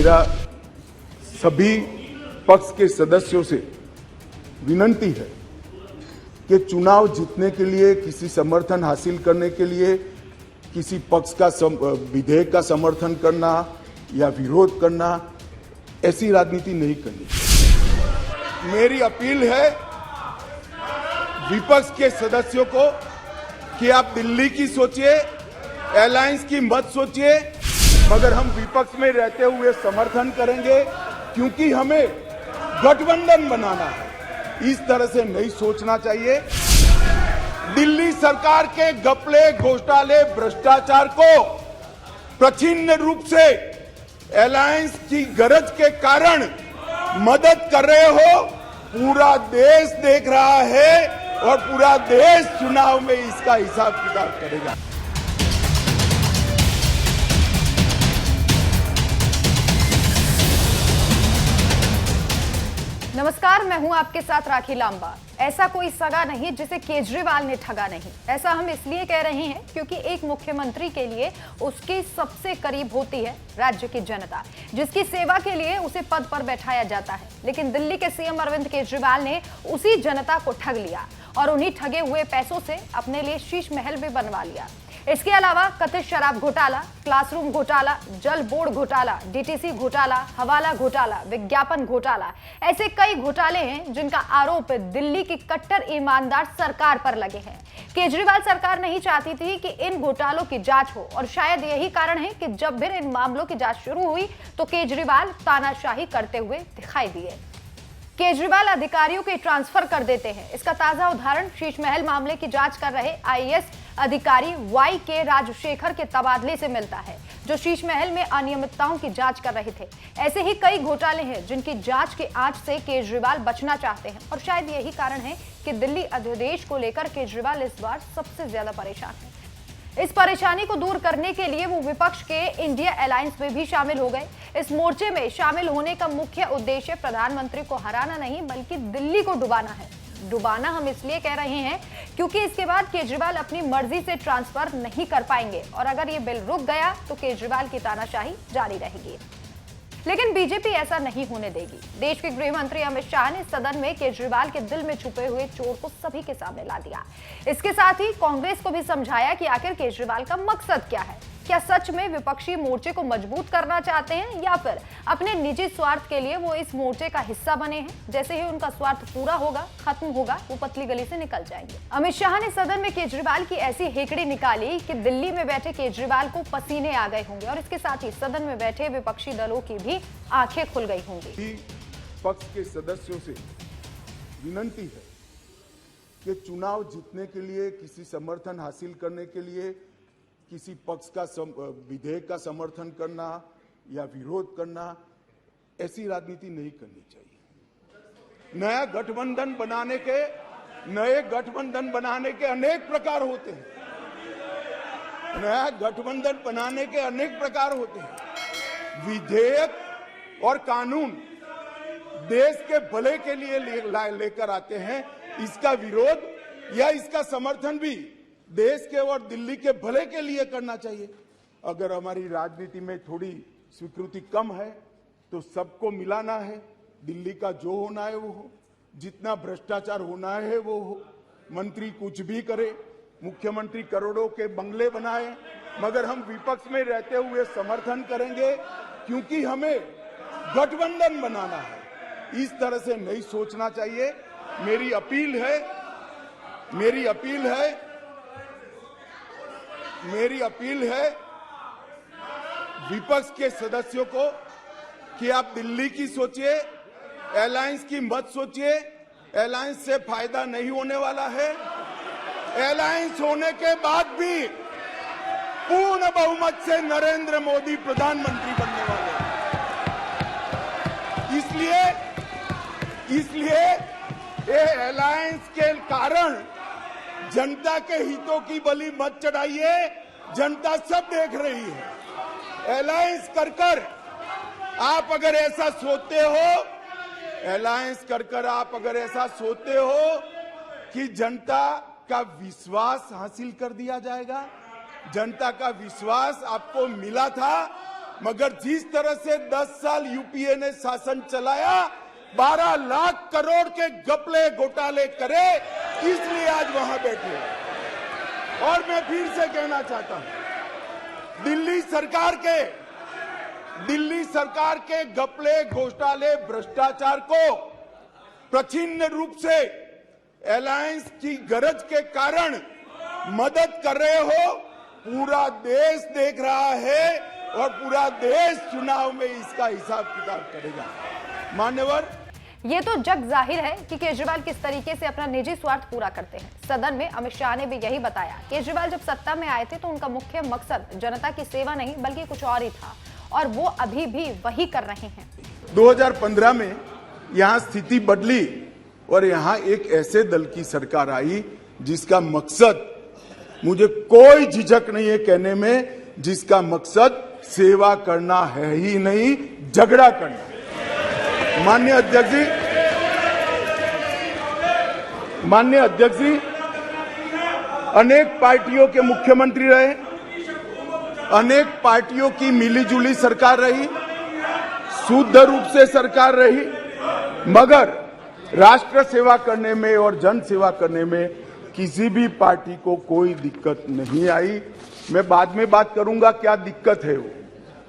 मेरा सभी पक्ष के सदस्यों से विनती है कि चुनाव जीतने के लिए, किसी समर्थन हासिल करने के लिए किसी पक्ष का विधेयक का समर्थन करना या विरोध करना, ऐसी राजनीति नहीं करनी। मेरी अपील है विपक्ष के सदस्यों को कि आप दिल्ली की सोचिए, अलायंस की मत सोचिए, मगर हम विपक्ष में रहते हुए समर्थन करेंगे क्योंकि हमें गठबंधन बनाना है। इस तरह से नहीं सोचना चाहिए। दिल्ली सरकार के घपले, घोटाले, भ्रष्टाचार को प्रच्छन्न रूप से अलायंस की गरज के कारण मदद कर रहे हो, पूरा देश देख रहा है और पूरा देश चुनाव में इसका हिसाब किताब करेगा। नमस्कार, मैं हूं आपके साथ राखी लांबा। ऐसा कोई सगा नहीं जिसे केजरीवाल ने ठगा नहीं। ऐसा हम इसलिए कह रहे हैं क्योंकि एक मुख्यमंत्री के लिए उसके सबसे करीब होती है राज्य की जनता, जिसकी सेवा के लिए उसे पद पर बैठाया जाता है। लेकिन दिल्ली के सीएम अरविंद केजरीवाल ने उसी जनता को ठग लिया और उन्हीं ठगे हुए पैसों से अपने लिए शीश महल भी बनवा लिया। इसके अलावा कथित शराब घोटाला, क्लासरूम घोटाला, जल बोर्ड घोटाला, डीटीसी घोटाला, हवाला घोटाला, विज्ञापन घोटाला, ऐसे कई घोटाले हैं जिनका आरोप दिल्ली की कट्टर ईमानदार सरकार पर लगे हैं। केजरीवाल सरकार नहीं चाहती थी कि इन घोटालों की जांच हो और शायद यही कारण है कि जब भी इन मामलों की जांच शुरू हुई तो केजरीवाल तानाशाही करते हुए दिखाई दिए। केजरीवाल अधिकारियों के ट्रांसफर कर देते हैं। इसका ताजा उदाहरण शीश महल मामले की जांच कर रहे आईएएस अधिकारी वाई के राजशेखर के तबादले से मिलता है, जो शीश महल में अनियमितताओं की जांच कर रहे थे। ऐसे ही कई घोटाले हैं जिनकी जांच के आंच से केजरीवाल बचना चाहते हैं और शायद यही कारण है कि दिल्ली अध्यादेश को लेकर केजरीवाल इस बार सबसे ज्यादा परेशान है। इस परेशानी को दूर करने के लिए वो विपक्ष के इंडिया अलायंस में भी शामिल हो गए। इस मोर्चे में शामिल होने का मुख्य उद्देश्य प्रधानमंत्री को हराना नहीं बल्कि दिल्ली को डुबाना है। डुबाना हम इसलिए कह रहे हैं क्योंकि इसके बाद केजरीवाल अपनी मर्जी से ट्रांसफर नहीं कर पाएंगे और अगर ये बिल रुक गया तो केजरीवाल की तानाशाही जारी रहेगी। लेकिन बीजेपी ऐसा नहीं होने देगी। देश के गृह मंत्री अमित शाह ने सदन में केजरीवाल के दिल में छुपे हुए चोर को सभी के सामने ला दिया। इसके साथ ही कांग्रेस को भी समझाया कि आखिर केजरीवाल का मकसद क्या है। क्या सच में विपक्षी मोर्चे को मजबूत करना चाहते हैं या फिर अपने निजी स्वार्थ के लिए वो इस मोर्चे का हिस्सा बने हैं। जैसे ही उनका स्वार्थ पूरा होगा, खत्म होगा, वो पतली गली से निकल जाएंगे। अमित शाह ने सदन में केजरीवाल की ऐसी हेकड़ी निकाली कि दिल्ली में बैठे केजरीवाल को पसीने आ गए होंगे और इसके साथ ही सदन में बैठे विपक्षी दलों की भी आंखें खुल गई होंगी। पक्ष के सदस्यों से विनती है कि चुनाव जीतने के लिए, किसी समर्थन हासिल करने के लिए किसी पक्ष का विधेयक का समर्थन करना या विरोध करना, ऐसी राजनीति नहीं करनी चाहिए। नए गठबंधन बनाने के अनेक प्रकार होते हैं। नया गठबंधन बनाने के अनेक प्रकार होते हैं। विधेयक और कानून देश के भले के लिए लेकर आते हैं। इसका विरोध या इसका समर्थन भी देश के और दिल्ली के भले के लिए करना चाहिए। अगर हमारी राजनीति में थोड़ी स्वीकृति कम है तो सबको मिलाना है। दिल्ली का जो होना है वो हो, जितना भ्रष्टाचार होना है वो हो। मंत्री कुछ भी करे, मुख्यमंत्री करोड़ों के बंगले बनाए, मगर हम विपक्ष में रहते हुए समर्थन करेंगे क्योंकि हमें गठबंधन बनाना है। इस तरह से नहीं सोचना चाहिए। मेरी अपील है विपक्ष के सदस्यों को कि आप दिल्ली की सोचिए, अलायंस की मत सोचिए। अलायंस से फायदा नहीं होने वाला है। अलायंस होने के बाद भी पूर्ण बहुमत से नरेंद्र मोदी प्रधानमंत्री बनने वाले हैं। इसलिए ये अलायंस के कारण जनता के हितों की बलि मत चढ़ाइए। जनता सब देख रही है। अलायंस कर आप अगर ऐसा सोचते हो कि जनता का विश्वास हासिल कर दिया जाएगा, जनता का विश्वास आपको मिला था, मगर जिस तरह से 10 साल यूपीए ने शासन चलाया, 12 लाख करोड़ के घपले घोटाले करे, इसलिए आज वहां बैठे। और मैं फिर से कहना चाहता हूं, दिल्ली सरकार के घपले घोटाले भ्रष्टाचार को प्रच्छिन्न रूप से अलायंस की गरज के कारण मदद कर रहे हो। पूरा देश देख रहा है और पूरा देश चुनाव में इसका हिसाब किताब करेगा। मान्यवर, ये तो जग जाहिर है कि केजरीवाल किस तरीके से अपना निजी स्वार्थ पूरा करते हैं। सदन में अमित शाह ने भी यही बताया। केजरीवाल जब सत्ता में आए थे तो उनका मुख्य मकसद जनता की सेवा नहीं बल्कि कुछ और ही था, और वो अभी भी वही कर रहे हैं। 2015 में यहाँ स्थिति बदली और यहाँ एक ऐसे दल की सरकार आई जिसका मकसद, मुझे कोई झिझक नहीं है कहने में, जिसका मकसद सेवा करना है ही नहीं, झगड़ा करना। माननीय अध्यक्ष जी अनेक पार्टियों के मुख्यमंत्री रहे, अनेक पार्टियों की मिलीजुली सरकार रही, शुद्ध रूप से सरकार रही, मगर राष्ट्र सेवा करने में और जन सेवा करने में किसी भी पार्टी को कोई दिक्कत नहीं आई। मैं बाद में बात करूंगा क्या दिक्कत है वो,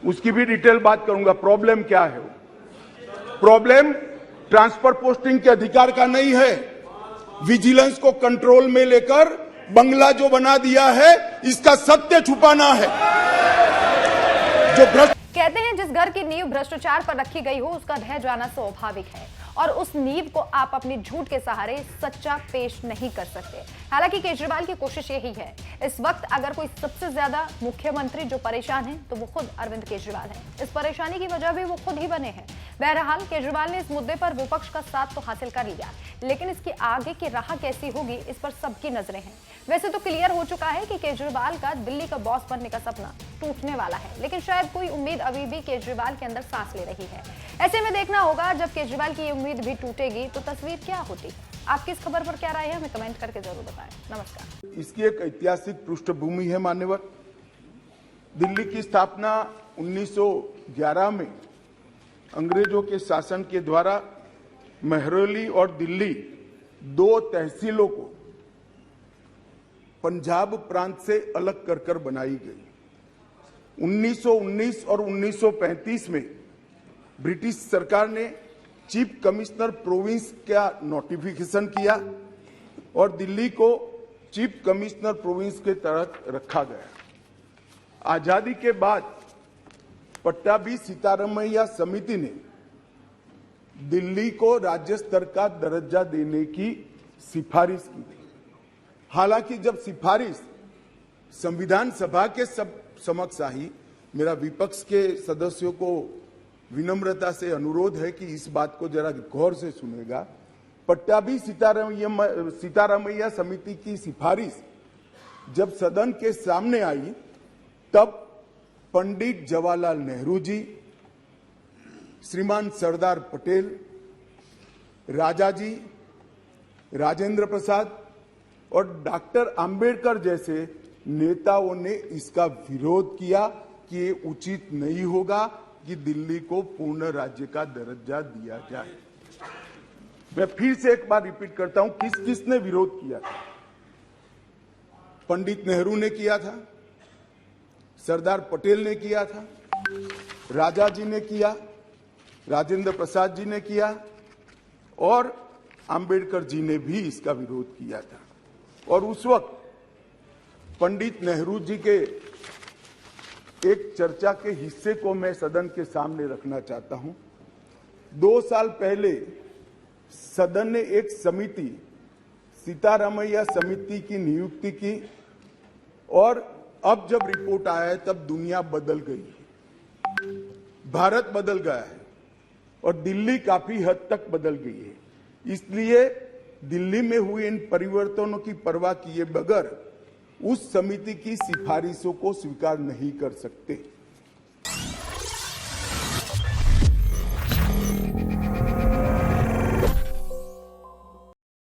उसकी भी डिटेल बात करूंगा। प्रॉब्लम क्या है? प्रॉब्लम ट्रांसफर पोस्टिंग के अधिकार का नहीं है, विजिलेंस को कंट्रोल में लेकर बंगला जो बना दिया है, इसका सत्य छुपाना है। जो कहते हैं जिस घर की नींव भ्रष्टाचार पर रखी गई हो उसका ढह जाना स्वाभाविक है, और उस नींव को आप अपनी झूठ के सहारे सच्चा पेश नहीं कर सकते। हालांकि केजरीवाल की कोशिश यही है। इस वक्त अगर कोई सबसे ज्यादा मुख्यमंत्री जो परेशान है तो वो खुद अरविंद केजरीवाल है। इस परेशानी की वजह भी वो खुद ही बने हैं। बहरहाल केजरीवाल ने इस मुद्दे पर विपक्ष का साथ तो हासिल कर लिया, लेकिन इसकी आगे की राह कैसी होगी इस पर सबकी नजरें हैं। वैसे तो क्लियर हो चुका है कि केजरीवाल का दिल्ली का बॉस बनने का सपना टूटने वाला है, लेकिन शायद कोई उम्मीद अभी भी केजरीवाल के अंदर सांस ले रही है। ऐसे में देखना होगा जब केजरीवाल की उम्मीद भी टूटेगी तो तस्वीर क्या होती है। आपकी इस खबर पर क्या राय है, हमें कमेंट करके जरूर बताएं। नमस्कार। इसकी एक ऐतिहासिक पृष्ठभूमि है मान्यवर। दिल्ली की स्थापना 1911 में अंग्रेजों के शासन के द्वारा महरौली और दिल्ली दो तहसीलों को पंजाब प्रांत से अलग कर बनाई गई। 1919 और 1935 में ब्रिटिश सरकार ने चीफ कमिश्नर प्रोविंस का नोटिफिकेशन किया और दिल्ली को चीफ कमिश्नर प्रोविंस के तहत रखा गया। आजादी के बाद पट्टाभी सीतारामैया समिति ने दिल्ली को राज्य स्तर का दर्जा देने की सिफारिश की थी। हालांकि जब सिफारिश संविधान सभा के समक्ष आई, मेरा विपक्ष के सदस्यों को विनम्रता से अनुरोध है कि इस बात को जरा गौर से सुनेगा। पट्टाभी सीतारामैया समिति की सिफारिश जब सदन के सामने आई, तब पंडित जवाहरलाल नेहरू जी, श्रीमान सरदार पटेल, राजाजी, राजेंद्र प्रसाद और डॉक्टर अंबेडकर जैसे नेताओं ने इसका विरोध किया कि ये उचित नहीं होगा कि दिल्ली को पूर्ण राज्य का दर्जा दिया जाए। मैं फिर से एक बार रिपीट करता हूं, किसने विरोध किया था? पंडित नेहरू ने किया था, सरदार पटेल ने किया था, राजा जी ने किया, राजेंद्र प्रसाद जी ने किया और अंबेडकर जी ने भी इसका विरोध किया था। और उस वक्त पंडित नेहरू जी के एक चर्चा के हिस्से को मैं सदन के सामने रखना चाहता हूं। 2 साल पहले सदन ने एक समिति, सीतारामैया समिति की नियुक्ति की और अब जब रिपोर्ट आया है तब दुनिया बदल गई है, भारत बदल गया है और दिल्ली काफी हद तक बदल गई है। इसलिए दिल्ली में हुए इन परिवर्तनों की परवाह किए बगैर उस समिति की सिफारिशों को स्वीकार नहीं कर सकते।